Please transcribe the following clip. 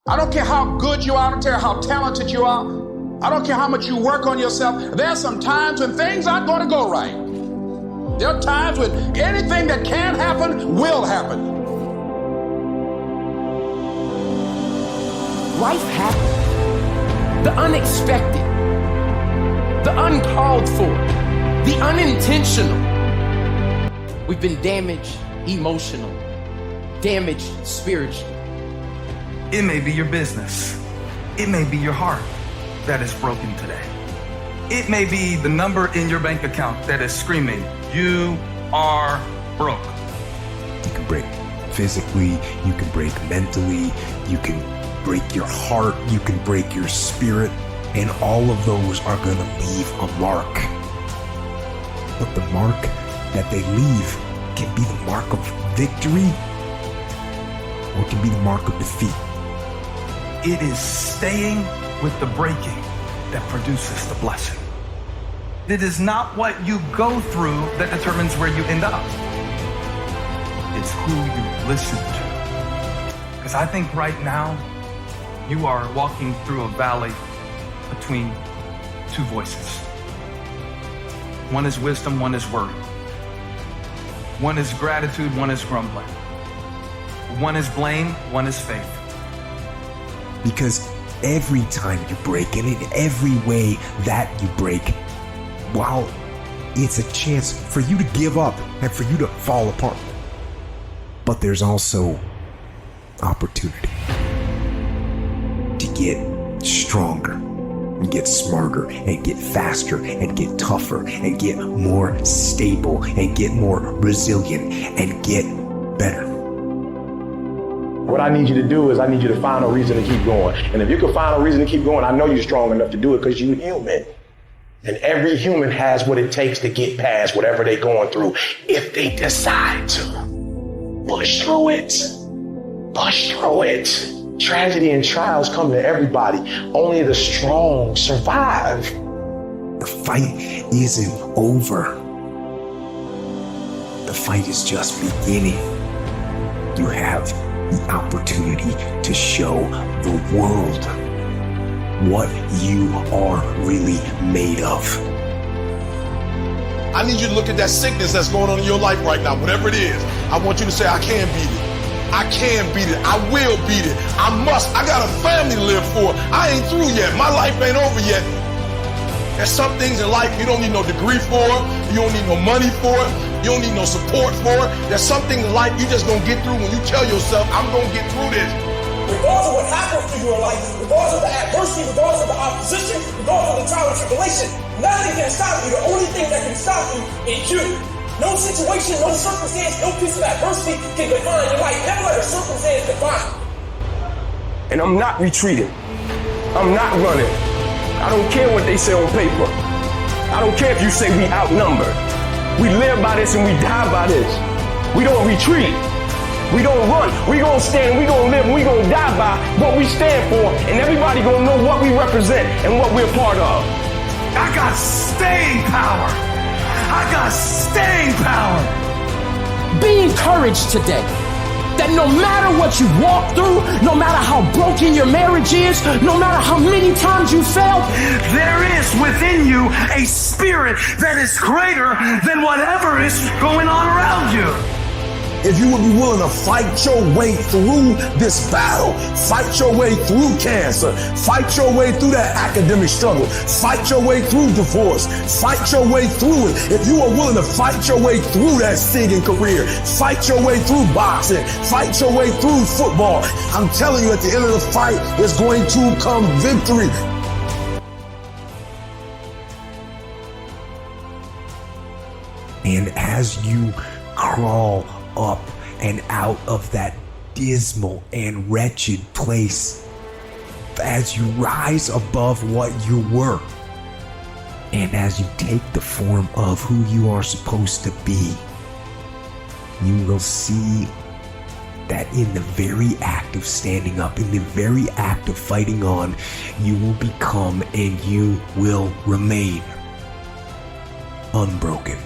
I don't care how good you are. I don't care how talented you are. I don't care how much you work on yourself. There are some times when things aren't going to go right. There are times when anything that can happen will happen. Life happens. The unexpected, the uncalled for, the unintentional. We've been damaged emotionally, damaged spiritually. It may be your business. It may be your heart that is broken today. It may be the number in your bank account that is screaming, "You are broke." You can break physically, you can break mentally, you can break your heart, you can break your spirit, and all of those are going to leave a mark. But the mark that they leave can be the mark of victory or it can be the mark of defeat. It is staying with the breaking that produces the blessing. It is not what you go through that determines where you end up. It's who you listen to. Because I think right now, you are walking through a valley between two voices. One is wisdom, one is worry. One is gratitude, one is grumbling. One is blame, one is faith. Because every time you break, and in every way that you break, while it's a chance for you to give up and for you to fall apart, but there's also opportunity to get stronger and get smarter and get faster and get tougher and get more stable and get more resilient and get better. What I need you to do is I need you to find a reason to keep going. And if you can find a reason to keep going, I know you're strong enough to do it because you're human. And every human has what it takes to get past whatever they're going through if they decide to. Push through it. Push through it. Tragedy and trials come to everybody. Only the strong survive. The fight isn't over. The fight is just beginning. You have the opportunity to show the world what you are really made of. I need you to look at that sickness that's going on in your life right now, whatever it is. I want you to say, I can beat it. I can beat it. I will beat it. I must. I got a family to live for. I ain't through yet. My life ain't over yet. There's some things in life you don't need no degree for. You don't need no money for it. You don't need no support for it. There's some things in life you just gonna get through when you tell yourself, I'm gonna get through this. Regardless of what happens to you in life, regardless of the adversity, regardless of the opposition, regardless of the trial and tribulation, nothing can stop you. The only thing that can stop you is you. No situation, no circumstance, no piece of adversity can define your life. Never let a circumstance define you. And I'm not retreating. I'm not running. I don't care what they say on paper. I don't care if you say we outnumbered. We live by this and we die by this. We don't retreat. We don't run. We gonna stand, we gonna live, we gonna die by what we stand for, and everybody gonna know what we represent and what we're part of. I got staying power. I got staying power. Be encouraged today that no matter what you walk through, no matter how broken your marriage is, no matter how many times you failed, there is within you a spirit that is greater than whatever is going on around you. If you would be willing to fight your way through this battle, fight your way through cancer, fight your way through that academic struggle, fight your way through divorce, fight your way through it. If you are willing to fight your way through that singing career, fight your way through boxing, fight your way through football, I'm telling you at the end of the fight is going to come victory. And as you crawl up and out of that dismal and wretched place, as you rise above what you were, and as you take the form of who you are supposed to be, you will see that in the very act of standing up, in the very act of fighting on, you will become and you will remain unbroken.